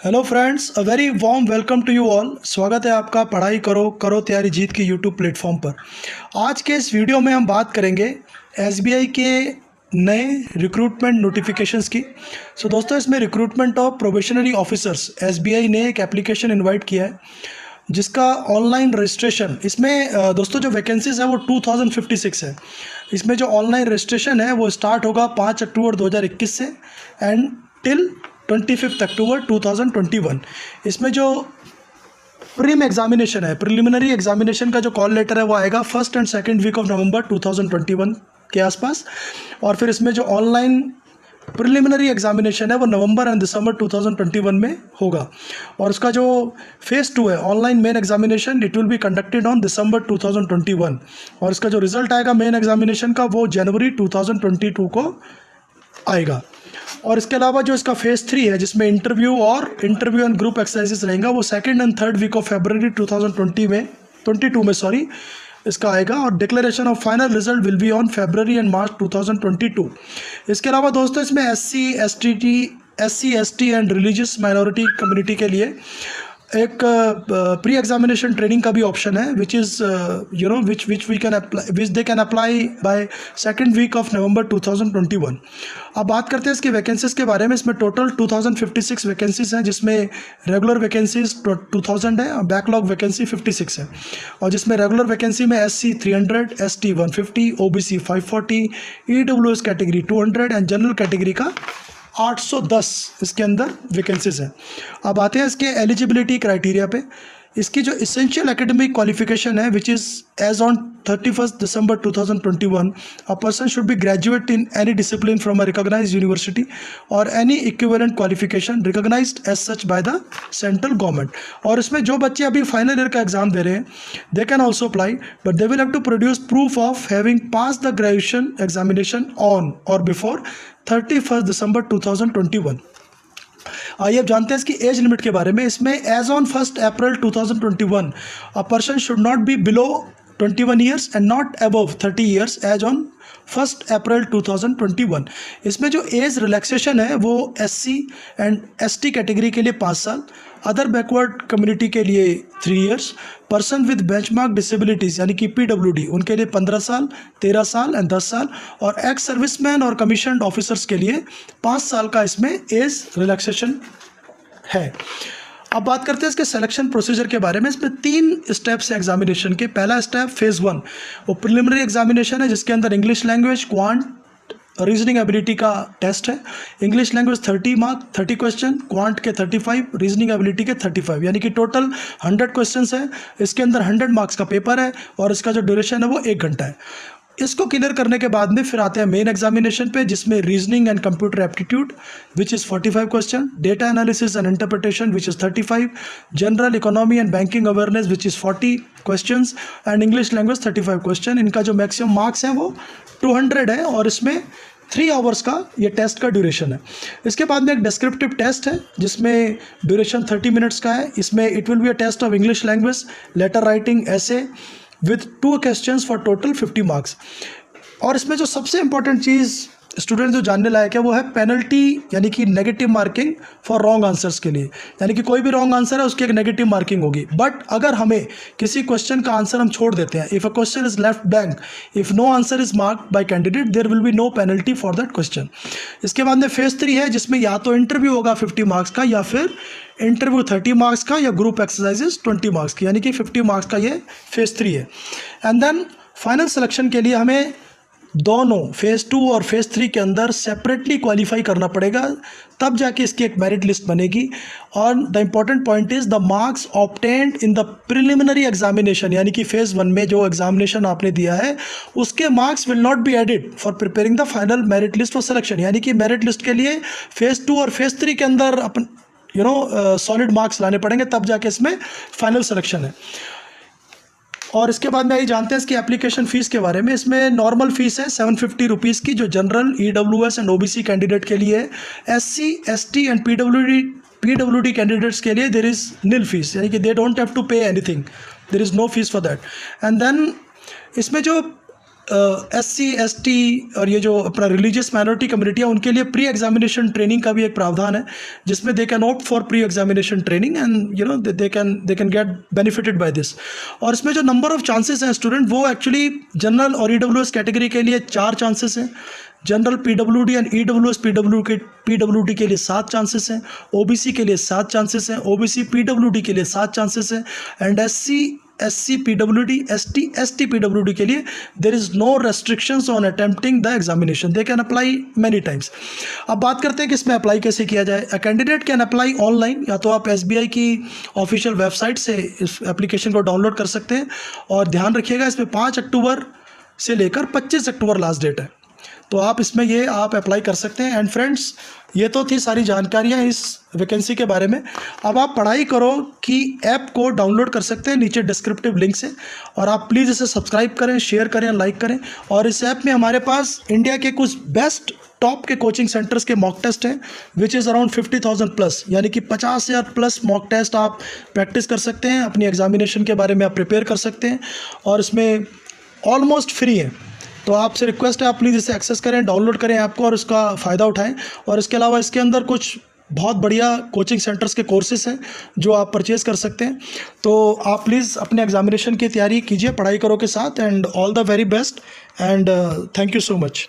Hello friends, a very warm welcome to you all. स्वागत है आपका पढ़ाई करो करो तैयारी जीत के यूट्यूब प्लेटफॉर्म पर। आज के इस वीडियो में हम बात करेंगे एसबीआई के नए रिक्रूटमेंट नोटिफिकेशंस की। दोस्तों, इसमें recruitment of probationary officers SBI ने एक एप्लीकेशन इनवाइट किया है जिसका ऑनलाइन रजिस्ट्रेशन इसमें दोस्तों जो वैकेंसीज है वो 2056 है। इसमें जो ऑनलाइन रजिस्ट्रेशन है वो स्टार्ट होगा 5 अक्टूबर 2021 से एंड टिल 25 अक्टूबर 2021। इसमें जो प्रीम एग्जामिनेशन है, प्रिलिमिनरी एग्जामिनेशन का जो कॉल लेटर है वो आएगा first and second week of November 2021 के आसपास। और फिर इसमें जो ऑनलाइन प्रिलिमिनरी एग्जामिनेशन है वो नवंबर एंड दिसंबर 2021 में होगा। और उसका जो फेज़ 2 है online main examination, it will be conducted on December 2021। और इसका जो रिजल्ट आएगा मेन एग्जामिनेशन का वो जनवरी 2022 को आएगा। और इसके अलावा जो इसका फेज़ 3 है जिसमें इंटरव्यू एंड ग्रुप एक्सरसाइजेस रहेगा वो second and third week of February 2022 में इसका आएगा। और declaration of final result will be on February and March 2022। इसके अलावा दोस्तों इसमें SC ST and religious minority community के लिए एक प्री एग्जामिनेशन ट्रेनिंग का भी ऑप्शन है which they can apply by second week of November 2021। अब बात करते हैं इसकी वैकेंसीज के बारे में। इसमें टोटल 2056 वैकेंसीज हैं जिसमें रेगुलर वैकेंसीज 2000 है और बैकलॉग वैकेंसी 56 है। और जिसमें रेगुलर वैकेंसी में SC 300, ST 150, OBC 540, EWS category 200 and general category का 810 इसके अंदर वैकेंसीज हैं। अब आते हैं इसके एलिजिबिलिटी क्राइटेरिया पे। इसकी जो इसेंशियल एकेडमिक क्वालिफिकेशन है which is as on 31 December 2021, a person should be graduate in any discipline from a recognised university or any equivalent qualification recognised as such by the central government. और इसमें जो बच्चे अभी final year का exam दे रहे हैं they can also apply, but they will have to produce proof of having pass the graduation examination on or before 31 December 2021। आइए अब जानते हैं इसकी एज लिमिट के बारे में। इसमें age on 1 April 2021 a person should not be below 21 years and not above 30 years age on 1 April 2021। इसमें जो एज रिलैक्सेशन है वो SC एंड ST कैटेगरी के लिए 5 साल, अदर बैकवर्ड कम्युनिटी के लिए 3 years, person with benchmark disabilities यानी कि PWD उनके लिए 15 साल, 13 साल एंड 10 साल, और एक्स सर्विसमैन और कमीशन्ड ऑफिसर्स के लिए 5 साल का इसमें एज रिलैक्सेशन है। अब बात करते हैं इसके सिलेक्शन प्रोसीजर के बारे में। इसमें 3 स्टेप्स हैं एग्जामिनेशन के। पहला स्टेप फेज़ 1 वो प्रिलिमिनरी एग्जामिनेशन है जिसके अंदर English language, quant, reasoning ability का टेस्ट है। English language 30 mark 30 question, quant के 35, रीजनिंग एबिलिटी के 35, यानी कि टोटल 100 क्वेश्चंस है। इसके अंदर 100 मार्क्स का पेपर है और इसका जो ड्यूरेशन है वो 1 घंटा है। इसको क्लियर करने के बाद में फिर आते हैं मेन एग्जामिनेशन पे जिसमें reasoning and computer aptitude which is 45 question, data analysis and interpretation which is 35, general economy and banking awareness which is 40 questions and English language 35 question. इनका जो मैक्सिमम मार्क्स हैं वो 200 है और इसमें 3 आवर्स का ये टेस्ट का ड्यूरेशन है। इसके बाद में एक डिस्क्रिप्टिव टेस्ट है जिसमें ड्यूरेशन 30 मिनट्स का है। इसमें it will be a test of English language, letter writing, essay with 2 questions for total 50 marks. और इसमें जो सबसे इंपॉर्टेंट चीज़ स्टूडेंट जो जानने लायक है वो है पेनल्टी, यानी कि negative marking for wrong answers के लिए। यानी कि कोई भी रॉन्ग आंसर है उसकी एक नेगेटिव मार्किंग होगी। बट अगर हमें किसी क्वेश्चन का आंसर हम छोड़ देते हैं, if a question is left blank, if no answer is marked by candidate, there will be no penalty for that question. इसके बाद में फेज़ 3 है जिसमें या तो इंटरव्यू होगा 50 मार्क्स का या फिर इंटरव्यू 30 मार्क्स का या ग्रुप एक्सरसाइजेस 20 मार्क्स की, यानी कि 50 मार्क्स का ये फेज़ 3 है। एंड देन फाइनल सिलेक्शन के लिए हमें दोनों फेज़ 2 और फेज़ 3 के अंदर सेपरेटली क्वालिफाई करना पड़ेगा, तब जाके इसकी एक मेरिट लिस्ट बनेगी। और the important point is the marks obtained in the preliminary examination, यानी कि फेज़ 1 में जो एग्जामिनेशन आपने दिया है उसके marks will not be added for preparing the final merit list for selection. यानी कि मेरिट लिस्ट के लिए फेज़ 2 और फेज़ 3 के अंदर अपन सॉलिड मार्क्स लाने पड़ेंगे, तब जाके इसमें फाइनल सिलेक्शन है। और इसके बाद में आइए जानते हैं इसकी एप्लीकेशन फ़ीस के बारे में। इसमें नॉर्मल फ़ीस है 750 रुपीज़ की जो general, EWS and OBC candidate के लिए है। SC ST and PWD candidates के लिए देर इज़ नील फीस, यानी कि they don't have to pay anything, there is no fees for that. And then इसमें जो SC ST और ये जो अपना रिलीजियस माइनॉरिटी कम्युनिटी है उनके लिए प्री एग्जामिनेशन ट्रेनिंग का भी एक प्रावधान है, जिसमें they can opt for pre examination training and they can get benefited by this. और इसमें जो नंबर ऑफ चांसेस हैं स्टूडेंट, वो एक्चुअली जनरल और EWS कैटेगरी के लिए 4 चांसेस हैं, general PWD and EWS PWD के लिए 7 चांसेस हैं, OBC के लिए 7 चांसेस हैं, OBC PWD के लिए 7 चांसेस हैं, and SC PWD ST PWD के लिए there is no restrictions on attempting the examination, they can apply many times. अब बात करते हैं कि इसमें अप्लाई कैसे किया जाए। A candidate can apply online, या तो आप SBI की ऑफिशियल वेबसाइट से इस एप्लीकेशन को डाउनलोड कर सकते हैं, और ध्यान रखिएगा इसमें 5 अक्टूबर से लेकर 25 अक्टूबर लास्ट डेट है, तो आप इसमें ये आप अप्लाई कर सकते हैं। एंड फ्रेंड्स, ये तो थी सारी जानकारियाँ इस वैकेंसी के बारे में। अब आप पढ़ाई करो कि ऐप को डाउनलोड कर सकते हैं नीचे डिस्क्रिप्टिव लिंक से, और आप प्लीज़ इसे सब्सक्राइब करें, शेयर करें, लाइक करें। और इस ऐप में हमारे पास इंडिया के कुछ बेस्ट टॉप के कोचिंग सेंटर्स के मॉक टेस्ट हैं, विच इज़ अराउंड 50,000 प्लस, यानी कि 50,000 प्लस मॉक टेस्ट आप प्रैक्टिस कर सकते हैं, अपनी एग्जामिनेशन के बारे में आप प्रिपेयर कर सकते हैं, और इसमें ऑलमोस्ट फ्री है। तो आपसे रिक्वेस्ट है, आप प्लीज़ इसे एक्सेस करें, डाउनलोड करें ऐप को और उसका फ़ायदा उठाएं। और इसके अलावा इसके अंदर कुछ बहुत बढ़िया कोचिंग सेंटर्स के कोर्सेज हैं जो आप परचेज़ कर सकते हैं। तो आप प्लीज़ अपने एग्जामिनेशन की तैयारी कीजिए पढ़ाई करो के साथ, and all the very best, and thank you so much.